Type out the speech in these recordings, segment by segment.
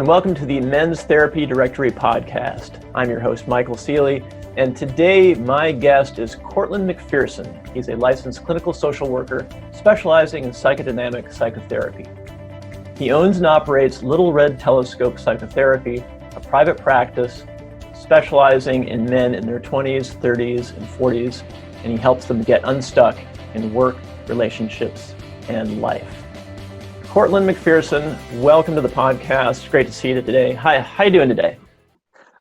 and welcome to the Men's Therapy Directory podcast. I'm your host, Michael Seeley, and today my guest is Courtland McPherson. He's a licensed clinical social worker specializing in psychodynamic psychotherapy. He owns and operates Little Red Telescope Psychotherapy, a private practice specializing in men in their 20s, 30s, and 40s, and he helps them get unstuck in work, relationships, and life. Courtland McPherson, welcome to the podcast. Great to see you today. Hi, how you doing today?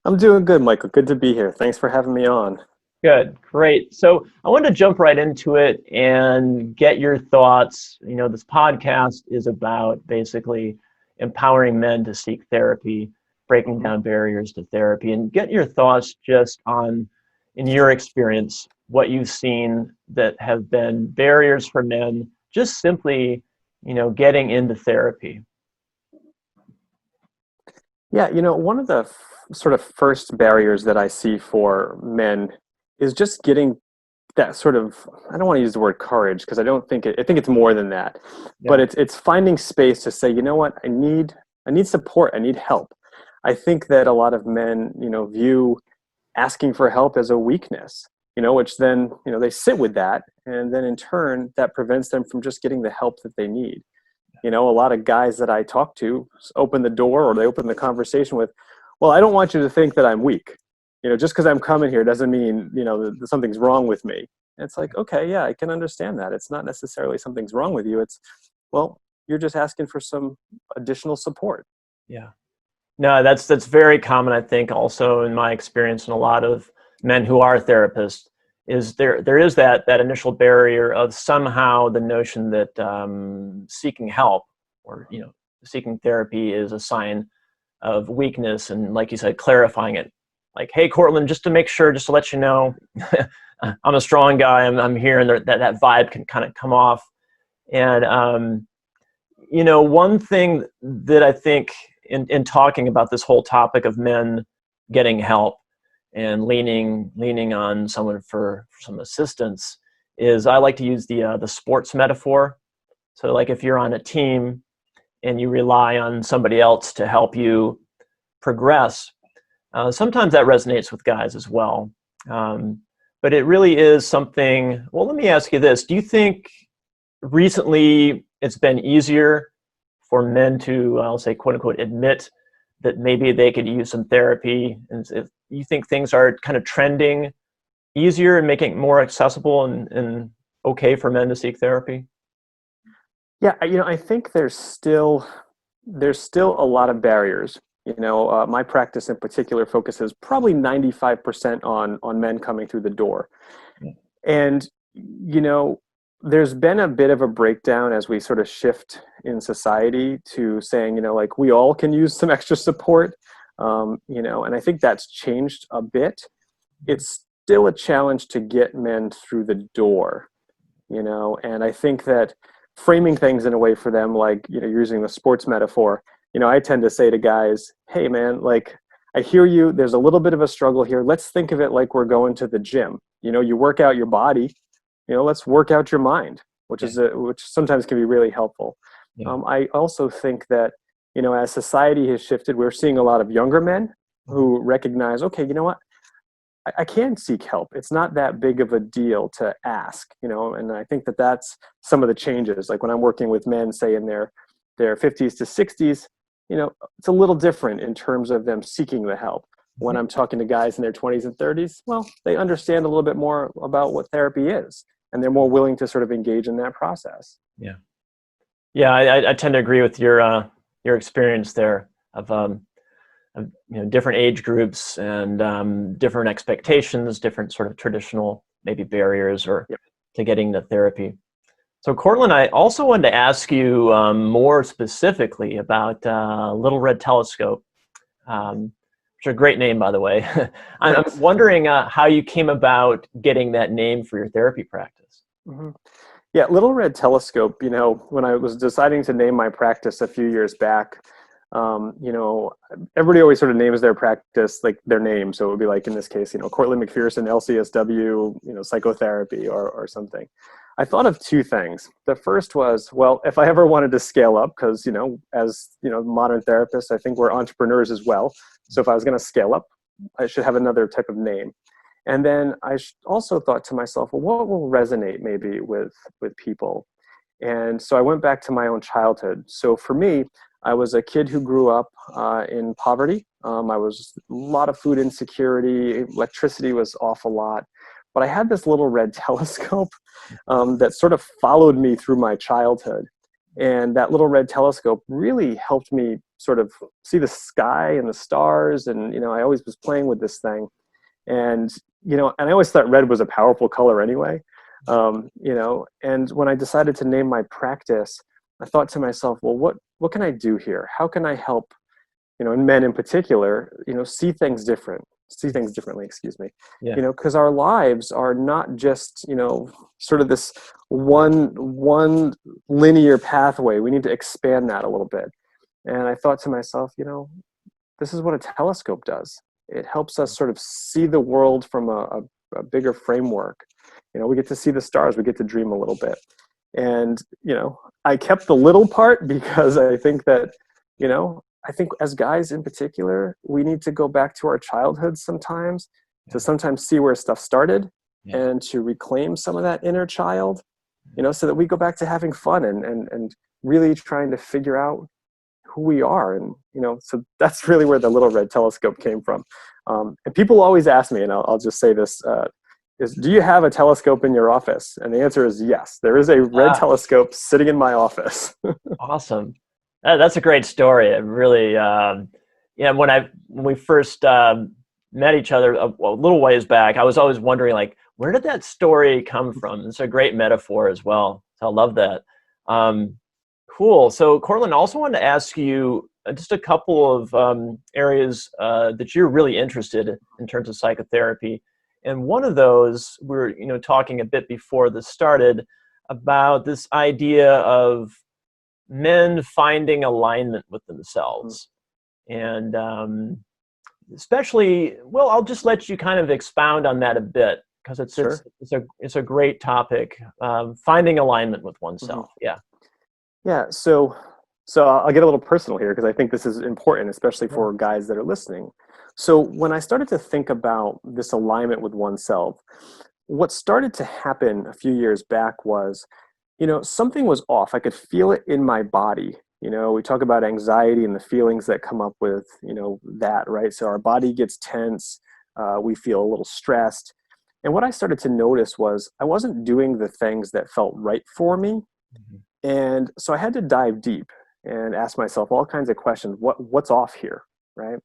I'm doing good, Michael. Good to be here. Thanks for having me on. Good, great. So I wanted to jump right into it and get your thoughts. You know, this podcast is about basically empowering men to seek therapy, breaking down barriers to therapy, and get your thoughts just on, in your experience, what you've seen that have been barriers for men just simply getting into therapy. Yeah, one of the sort of first barriers that I see for men is just getting that sort of, I don't want to use the word courage because I think it's more than that. Yeah. But it's finding space to say, you know what, I need support, I need help. I think that a lot of men, view asking for help as a weakness, which then, they sit with that. And then in turn, that prevents them from just getting the help that they need. A lot of guys that I talk to open the door or they open the conversation with, well, I don't want you to think that I'm weak. Just because I'm coming here doesn't mean, that something's wrong with me. And it's like, okay, yeah, I can understand that. It's not necessarily something's wrong with you. It's, well, you're just asking for some additional support. Yeah. No, that's very common, I think, also in my experience, and a lot of men who are therapists, is there is that initial barrier of somehow the notion that seeking help or seeking therapy is a sign of weakness, and like you said, clarifying it, like, hey, Courtland, just to make sure, just to let you know, I'm a strong guy. I'm here, and that vibe can kind of come off. And one thing that I think in talking about this whole topic of men getting help and leaning on someone for some assistance is, I like to use the sports metaphor. So like if you're on a team and you rely on somebody else to help you progress, sometimes that resonates with guys as well. But it really is something, well, let me ask you this. Do you think recently it's been easier for men to, I'll say, quote unquote, admit that maybe they could use some therapy? And if you think things are kind of trending easier and making it more accessible and okay for men to seek therapy? Yeah, I think there's still a lot of barriers. My practice in particular focuses probably 95% on men coming through the door. And, there's been a bit of a breakdown as we sort of shift in society to saying, like, we all can use some extra support, and I think that's changed a bit. It's still a challenge to get men through the door, and I think that framing things in a way for them, like, using the sports metaphor, I tend to say to guys, hey man, like, I hear you, there's a little bit of a struggle here. Let's think of it like we're going to the gym. You work out your body, let's work out your mind, which sometimes can be really helpful. Yeah. I also think that, as society has shifted, we're seeing a lot of younger men who recognize, okay, you know what, I can seek help. It's not that big of a deal to ask, and I think that that's some of the changes. Like when I'm working with men, say in their 50s to 60s, it's a little different in terms of them seeking the help. When I'm talking to guys in their 20s and 30s, well, they understand a little bit more about what therapy is, and they're more willing to sort of engage in that process. Yeah. Yeah, I tend to agree with your experience there of different age groups and different expectations, different sort of traditional maybe barriers or to getting to therapy. So Courtland, I also wanted to ask you more specifically about Little Red Telescope, which is a great name, by the way. I'm wondering how you came about getting that name for your therapy practice. Mm-hmm. Yeah, Little Red Telescope, when I was deciding to name my practice a few years back, You know, everybody always sort of names their practice like their name. So it would be like, in this case, you know, Courtland McPherson, LCSW, you know, psychotherapy or something. I thought of two things. The first was, well, if I ever wanted to scale up, because, you know, as, you know, modern therapists, I think we're entrepreneurs as well. So if I was going to scale up, I should have another type of name. And then I also thought to myself, well, what will resonate maybe with people? And so I went back to my own childhood. So for me, I was a kid who grew up in poverty. I was a lot of food insecurity. Electricity was off a lot. But I had this little red telescope that sort of followed me through my childhood. And that little red telescope really helped me sort of see the sky and the stars. And, you know, I always was playing with this thing. And, you know, and I always thought red was a powerful color anyway. You know, and when I decided to name my practice, I thought to myself, well, what can I do here? How can I help, you know, and men in particular, you know, see things differently, excuse me. Yeah. You know, because our lives are not just, you know, sort of this one linear pathway. We need to expand that a little bit. And I thought to myself, you know, this is what a telescope does. It helps us sort of see the world from a bigger framework. You know, we get to see the stars, we get to dream a little bit. And, you know, I kept the little part because I think that, you know, I think as guys in particular, we need to go back to our childhood sometimes to sometimes see where stuff started and to reclaim some of that inner child, you know, so that we go back to having fun and really trying to figure out who we are. And, you know, so that's really where the little red telescope came from. And people always ask me, and I'll just say this, is, do you have a telescope in your office? And the answer is yes. There is a red telescope sitting in my office. Awesome. That's a great story. It really, yeah. When we first met each other a little ways back, I was always wondering, like, where did that story come from? It's a great metaphor as well. So I love that. Cool. So Courtland, I also wanted to ask you just a couple of areas that you're really interested in terms of psychotherapy. And one of those, we're talking a bit before this started about this idea of men finding alignment with themselves. And especially, well, I'll just let you kind of expound on that a bit, because it's a great topic, finding alignment with oneself. Yeah. So I'll get a little personal here, because I think this is important, especially for guys that are listening. So when I started to think about this alignment with oneself, what started to happen a few years back was, something was off. I could feel it in my body. We talk about anxiety and the feelings that come up with, that, right? So our body gets tense. We feel a little stressed. And what I started to notice was I wasn't doing the things that felt right for me. And so I had to dive deep and ask myself all kinds of questions. What's off here, right?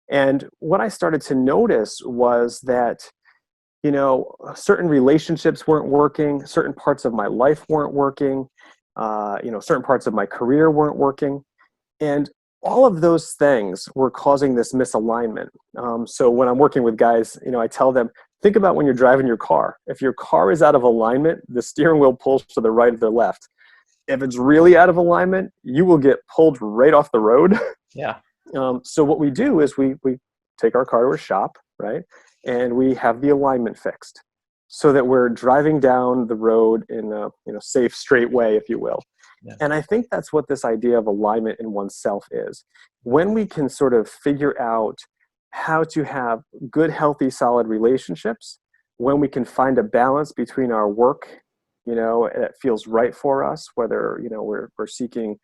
And what I started to notice was that, certain relationships weren't working, certain parts of my life weren't working, certain parts of my career weren't working. And all of those things were causing this misalignment. So when I'm working with guys, I tell them, think about when you're driving your car. If your car is out of alignment, the steering wheel pulls to the right or the left. If it's really out of alignment, you will get pulled right off the road. Yeah. So what we do is we take our car to a shop, right? And we have the alignment fixed so that we're driving down the road in a safe, straight way, if you will. Yeah. And I think that's what this idea of alignment in oneself is. When we can sort of figure out how to have good, healthy, solid relationships, when we can find a balance between our work, that feels right for us, whether, we're seeking,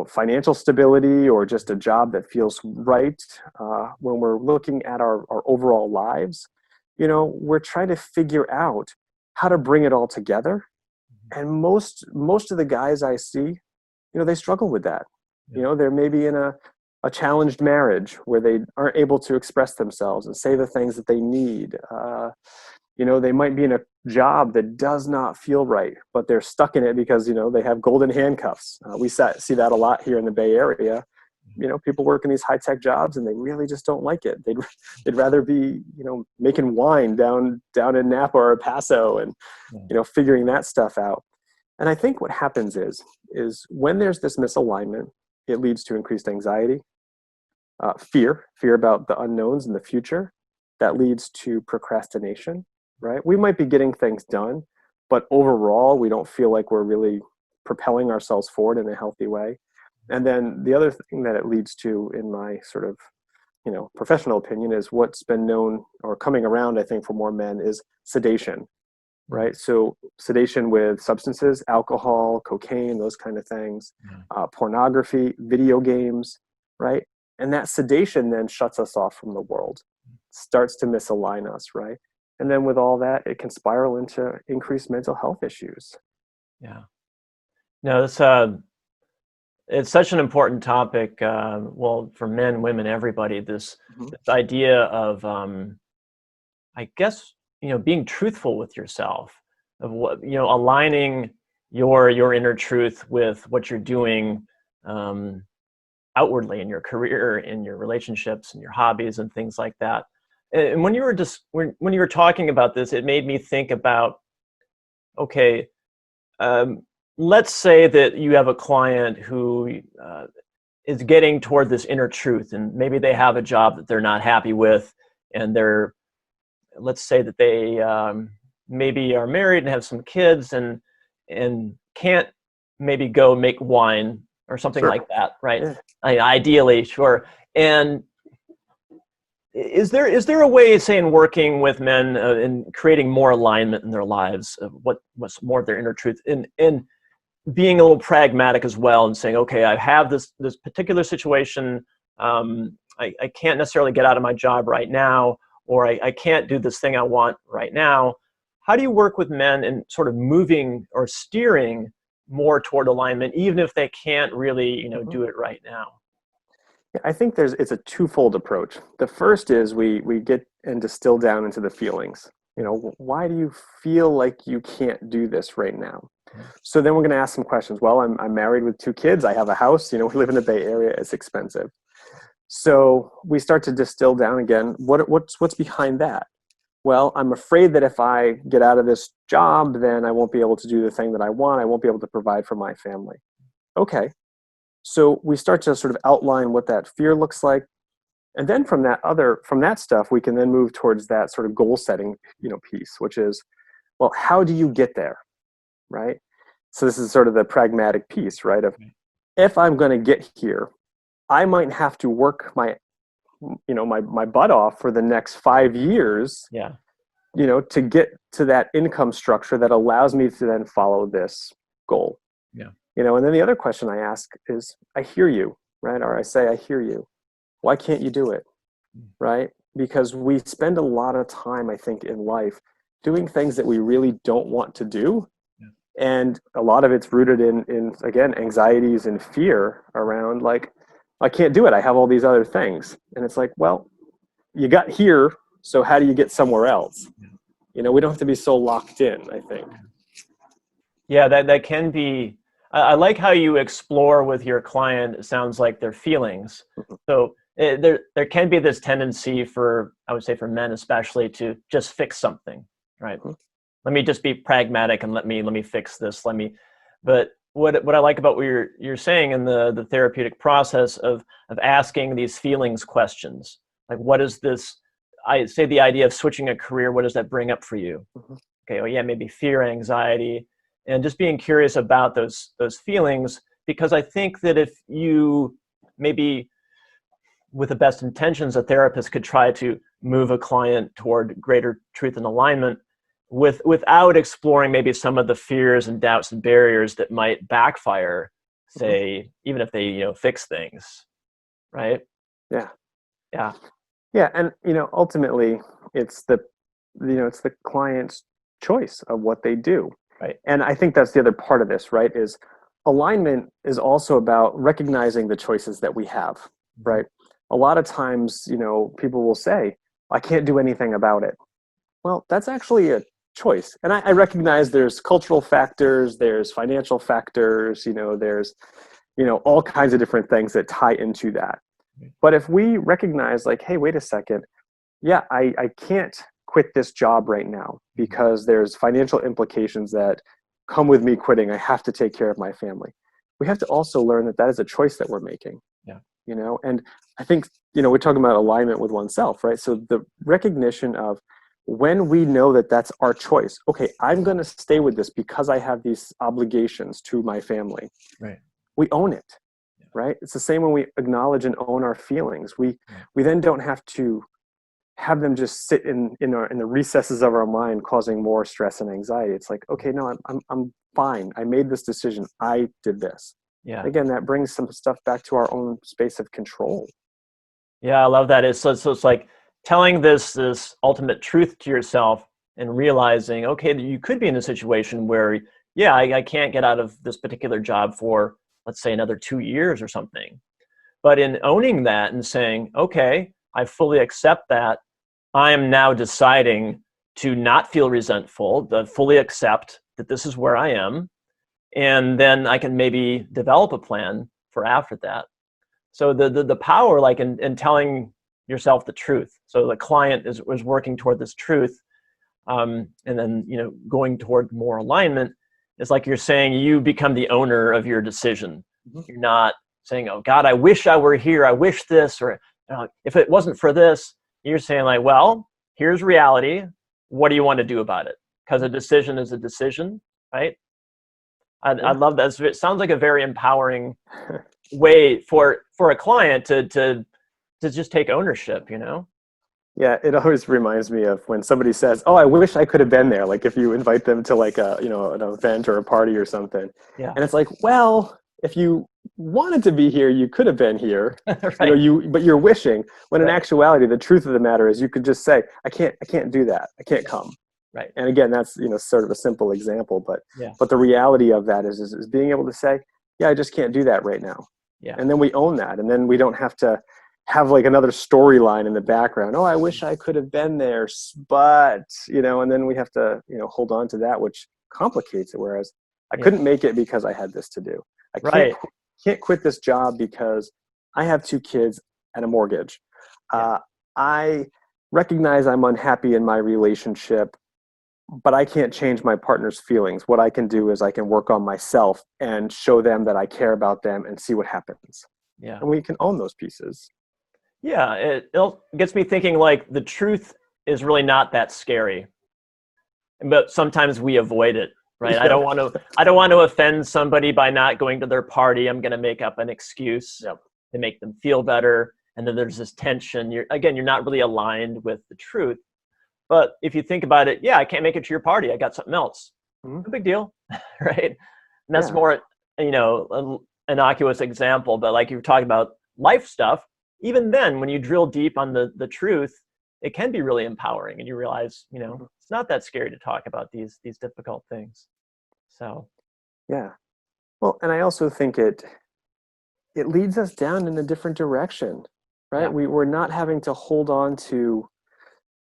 financial stability or just a job that feels right. When we're looking at our overall lives, we're trying to figure out how to bring it all together. And most of the guys I see, they struggle with that. Yeah. They're maybe in a challenged marriage where they aren't able to express themselves and say the things that they need. They might be in a job that does not feel right, but they're stuck in it because, they have golden handcuffs. We see that a lot here in the Bay Area. People work in these high-tech jobs and they really just don't like it. They'd rather be, making wine down in Napa or El Paso and, figuring that stuff out. And I think what happens is when there's this misalignment it leads to increased anxiety, fear about the unknowns in the future. That leads to procrastination, right? We might be getting things done, but overall, we don't feel like we're really propelling ourselves forward in a healthy way. And then the other thing that it leads to, in my sort of, professional opinion, is what's been known or coming around, I think, for more men is sedation, right? So sedation with substances, alcohol, cocaine, those kind of things, pornography, video games, right? And that sedation then shuts us off from the world, starts to misalign us, right? And then with all that, it can spiral into increased mental health issues. Yeah. No, it's such an important topic. Well, for men, women, everybody, this idea of, I guess, being truthful with yourself, of what, aligning your inner truth with what you're doing outwardly in your career, in your relationships, and your hobbies, and things like that. And when you were talking about this, it made me think about, okay, let's say that you have a client who is getting toward this inner truth, and maybe they have a job that they're not happy with, and let's say that they maybe are married and have some kids, and can't maybe go make wine or something like that, right? Yeah. Ideally, sure. And is there a way, say, in working with men in creating more alignment in their lives, of what's more of their inner truth, in being a little pragmatic as well, and saying, okay, I have this particular situation. I can't necessarily get out of my job right now, or I can't do this thing I want right now. How do you work with men in sort of moving or steering more toward alignment, even if they can't really, do it right now? I think it's a twofold approach. The first is we get and distill down into the feelings. Why do you feel like you can't do this right now? So then we're going to ask some questions. Well, I'm married with 2 kids. I have a house. We live in the Bay Area. It's expensive. So we start to distill down again. What's behind that? Well, I'm afraid that if I get out of this job, then I won't be able to do the thing that I want. I won't be able to provide for my family. Okay. So we start to sort of outline what that fear looks like. And then from that stuff, we can then move towards that sort of goal setting, piece, which is, well, how do you get there? Right? So this is sort of the pragmatic piece, right? Of, if I'm going to get here, I might have to work my butt off for the next 5 years, to get to that income structure that allows me to then follow this goal. Yeah. And then the other question I ask is, I hear you, right? Or I say, I hear you. Why can't you do it? Right? Because we spend a lot of time, I think, in life doing things that we really don't want to do. And a lot of it's rooted in again, anxieties and fear around, like, I can't do it. I have all these other things. And it's like, well, you got here, so how do you get somewhere else? We don't have to be so locked in, I think. Yeah, that can be, I like how you explore with your client, it sounds like, their feelings. So there can be this tendency I would say for men especially, to just fix something, right? Let me just be pragmatic and let me fix this. But what I like about what you're saying in the therapeutic process of asking these feelings questions, like, what is this? I say the idea of switching a career. What does that bring up for you? Okay, well, yeah, maybe fear, anxiety, and just being curious about those feelings, because I think that if you, maybe with the best intentions, a therapist could try to move a client toward greater truth and alignment, without exploring maybe some of the fears and doubts and barriers that might backfire, say, even if they, fix things, right? Yeah. And ultimately it's the client's choice of what they do. Right. And I think that's the other part of this, right? Is alignment is also about recognizing the choices that we have, right? A lot of times, people will say, I can't do anything about it. Well, that's actually a choice. And I recognize there's cultural factors, there's financial factors, there's, all kinds of different things that tie into that. But if we recognize, like, hey, wait a second, yeah, I can't quit this job right now because there's financial implications that come with me quitting. I have to take care of my family. we have to also learn that that is a choice that we're making. Yeah. And I think, we're talking about alignment with oneself, right? So the recognition of when we know that that's our choice, okay, I'm going to stay with this because I have these obligations to my family. Right. We own it, right? It's the same when we acknowledge and own our feelings. We then don't have to have them just sit in the recesses of our mind, causing more stress and anxiety. It's like, okay, no, I'm fine. I made this decision. I did this. Yeah. Again, that brings some stuff back to our own space of control. Yeah, I love that. So it's like telling this ultimate truth to yourself and realizing, okay, that you could be in a situation where, yeah, I can't get out of this particular job for, let's say, another 2 years or something. But in owning that and saying, okay, I fully accept that, I am now deciding to not feel resentful, to fully accept that this is where I am, and then I can maybe develop a plan for after that. So the power, like in telling yourself the truth. So the client was working toward this truth, and then going toward more alignment. It's like you're saying you become the owner of your decision. Mm-hmm. You're not saying, "Oh God, I wish I were here. I wish this," or if it wasn't for this. You're saying like, "Well, here's reality. What do you want to do about it?" Because a decision is a decision, right? I love that. It sounds like a very empowering way for a client to just take ownership, Yeah, it always reminds me of when somebody says, "Oh, I wish I could have been there." Like if you invite them to like an event or a party or something. Yeah. And it's like, well, if you wanted to be here, you could have been here. Right. But you're wishing. When in Right. actuality, the truth of the matter is, you could just say, "I can't do that. I can't come." Right. And again, that's sort of a simple example, but Yeah. but the reality of that is being able to say, "Yeah, I just can't do that right now." Yeah. And then we own that, and then we don't have to have like another storyline in the background. Oh, I wish I could have been there, but and then we have to hold on to that, which complicates it. Whereas I couldn't make it because I had this to do. I can't quit this job because I have 2 kids and a mortgage. I recognize I'm unhappy in my relationship, but I can't change my partner's feelings. What I can do is I can work on myself and show them that I care about them and see what happens. Yeah. And we can own those pieces. Yeah. It gets me thinking like the truth is really not that scary, but sometimes we avoid it, right? Yeah. I don't want to offend somebody by not going to their party. I'm going to make up an excuse to make them feel better. And then there's this tension. You're not really aligned with the truth. But if you think about it, I can't make it to your party. I got something else. No big deal, right? And that's more, an innocuous example. But like you were talking about life stuff, even then, when you drill deep on the truth, it can be really empowering. And you realize, it's not that scary to talk about these difficult things. So. Yeah. Well, and I also think it leads us down in a different direction, right? Yeah. We're not having to hold on to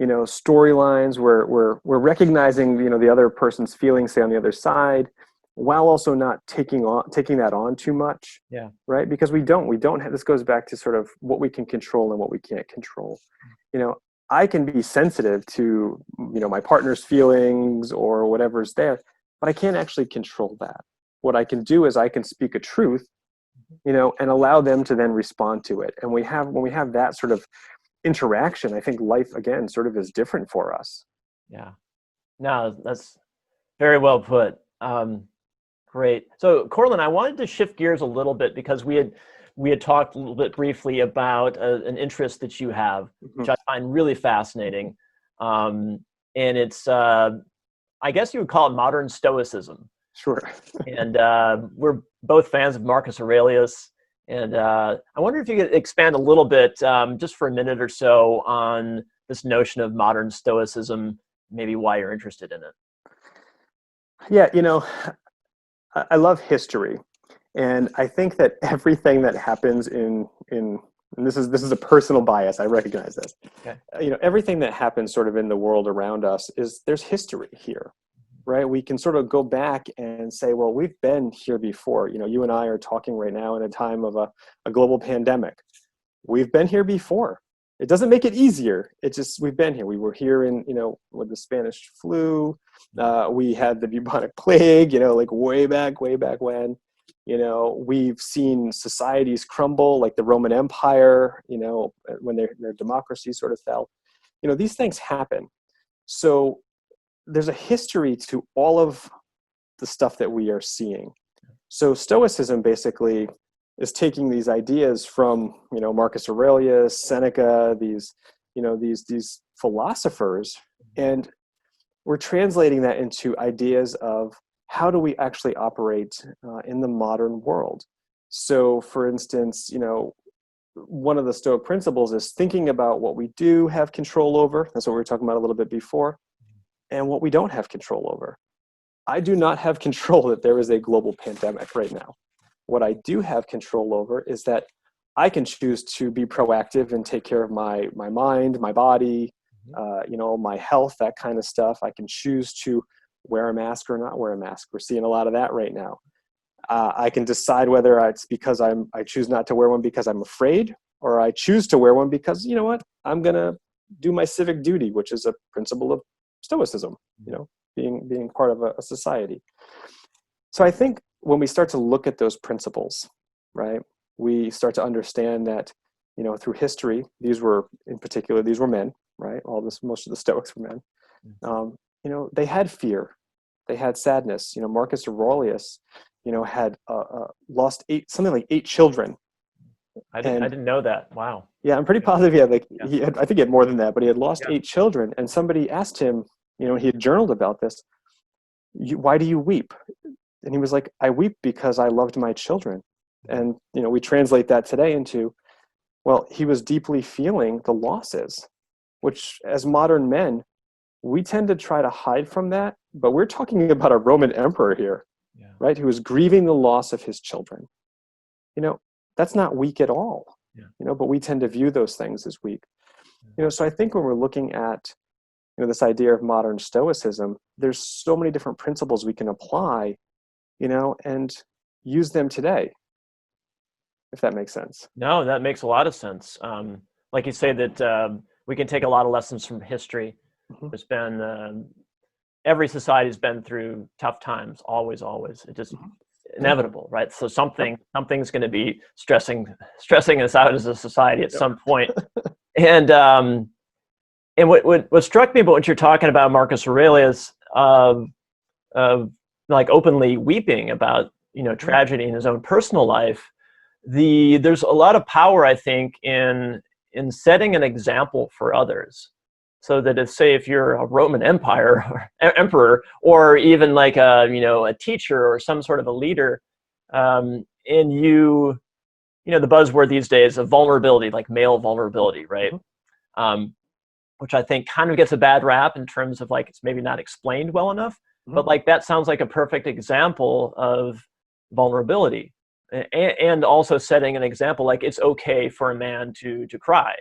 storylines. We're recognizing the other person's feelings, say on the other side, while also not taking that on too much. Yeah. Right? Because we don't have, this goes back to sort of what we can control and what we can't control. I can be sensitive to my partner's feelings or whatever's there, but I can't actually control that. What I can do is I can speak a truth, and allow them to then respond to it. And when we have that sort of interaction, I think life again sort of is different for us. Yeah. No, that's very well put. Great. So Courtland, I wanted to shift gears a little bit because we had talked a little bit briefly about an interest that you have, which I find really fascinating. And it's, I guess you would call it modern Stoicism. Sure. And we're both fans of Marcus Aurelius. And I wonder if you could expand a little bit, just for a minute or so, on this notion of modern Stoicism, maybe why you're interested in it. Yeah, I love history, and I think that everything that happens in and this is a personal bias. I recognize this. Okay. Everything that happens sort of in the world around us there's history here, right? We can sort of go back and say, well, we've been here before. You and I are talking right now in a time of a global pandemic. We've been here before. It doesn't make it easier. It's just we've been here. We were here in with the Spanish flu. We had the bubonic plague. Like way back when. We've seen societies crumble, like the Roman Empire, when their democracy sort of fell. These things happen. So there's a history to all of the stuff that we are seeing. So Stoicism basically is taking these ideas from, Marcus Aurelius, Seneca, these philosophers, and we're translating that into ideas of how do we actually operate in the modern world. So, for instance, one of the Stoic principles is thinking about what we do have control over. That's what we were talking about a little bit before, and what we don't have control over. I do not have control that there is a global pandemic right now. What I do have control over is that I can choose to be proactive and take care of my mind, my body, my health, that kind of stuff. I can choose to wear a mask or not wear a mask. We're seeing a lot of that right now. I can decide whether it's because I choose not to wear one because I'm afraid, or I choose to wear one because, I'm going to do my civic duty, which is a principle of Stoicism, being part of a society. So I think when we start to look at those principles, right, we start to understand that, through history, these were men, right? Most of the Stoics were men. They had fear, they had sadness. Marcus Aurelius, had lost something like 8 children. I didn't know that. Wow. Yeah, I'm pretty positive. I think he had more than that, but he had lost 8 children. And somebody asked him, he had journaled about this. Why do you weep? And he was like, I weep because I loved my children. And, we translate that today into, well, he was deeply feeling the losses, which as modern men, we tend to try to hide from that. But we're talking about a Roman emperor here, right? Who was grieving the loss of his children. That's not weak at all, but we tend to view those things as weak. So I think when we're looking at, this idea of modern Stoicism, there's so many different principles we can apply, and use them today, if that makes sense. No, that makes a lot of sense. Like you say that we can take a lot of lessons from history. Mm-hmm. There's been, every society's been through tough times, always. It's just inevitable, right? So something's going to be stressing us out as a society at some point. And what struck me about what you're talking about, Marcus Aurelius, of like openly weeping about tragedy in his own personal life, there's a lot of power, I think, in setting an example for others. So that if you're a Roman Empire or emperor, or even like a teacher or some sort of a leader, and the buzzword these days of vulnerability, like male vulnerability, right? Which I think kind of gets a bad rap in terms of like it's maybe not explained well enough. But like that sounds like a perfect example of vulnerability, and also setting an example like it's okay for a man to cry.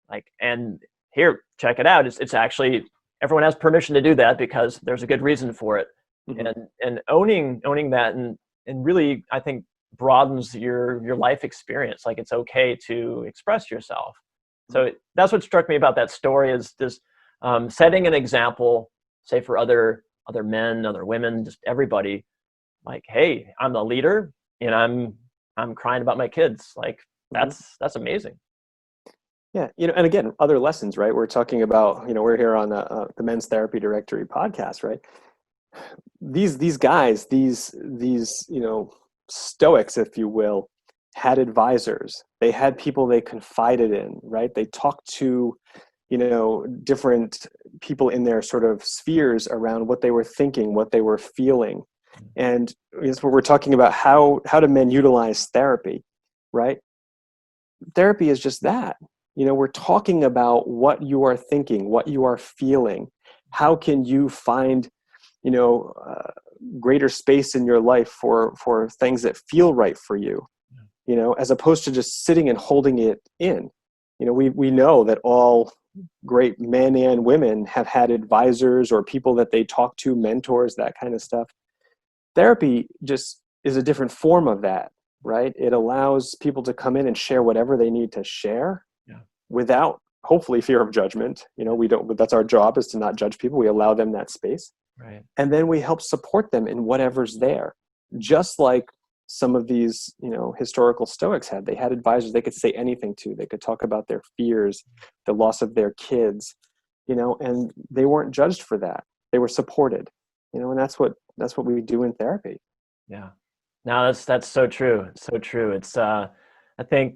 Like, and here, check it out. It's actually, everyone has permission to do that because there's a good reason for it. And owning that and really, I think, broadens your life experience. Like it's okay to express yourself. So that's what struck me about that story is this setting an example, say for other men, other women, just everybody. Like, hey, I'm the leader, and I'm crying about my kids. Like that's amazing. Yeah, and again, other lessons, right? We're talking about, we're here on the Men's Therapy Directory podcast, right? These guys, these Stoics, if you will, had advisors. They had people they confided in, right? They talked to, different people in their sort of spheres around what they were thinking, what they were feeling. And it's what we're talking about, how do men utilize therapy, right? Therapy is just that. We're talking about what you are thinking, what you are feeling. How can you find, greater space in your life for things that feel right for you, as opposed to just sitting and holding it in. We know that all great men and women have had advisors or people that they talk to, mentors, that kind of stuff. Therapy just is a different form of that, right? It allows people to come in and share whatever they need to share without, hopefully, fear of judgment. But that's our job, is to not judge people. We allow them that space. Right. And then we help support them in whatever's there. Just like some of these, historical Stoics had. They had advisors they could say anything to. They could talk about their fears, the loss of their kids, and they weren't judged for that. They were supported, and that's what we do in therapy. Yeah. No, that's so true. So true. It's I think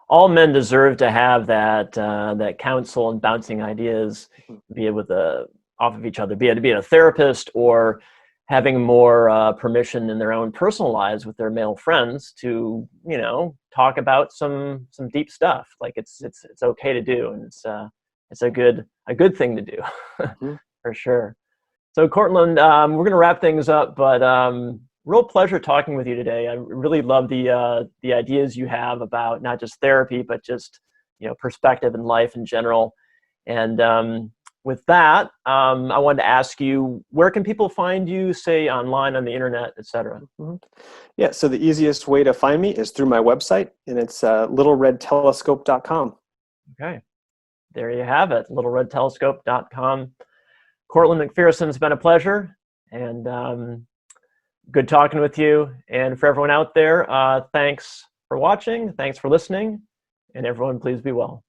all men deserve to have that counsel and bouncing ideas, be able to off of each other, be it to be a therapist or having more permission in their own personal lives with their male friends to talk about some deep stuff. Like it's okay to do, and it's a good thing to do Mm-hmm. for sure. So Courtland, we're going to wrap things up, but real pleasure talking with you today. I really love the ideas you have about not just therapy, but just perspective in life in general. And with that, I wanted to ask you, where can people find you, say online on the internet, etc.? Mm-hmm. Yeah, so the easiest way to find me is through my website, and it's littleredtelescope.com. Okay, there you have it, littleredtelescope.com. Courtland McPherson, it's been a pleasure, and good talking with you. And for everyone out there, thanks for watching, thanks for listening, and everyone please be well.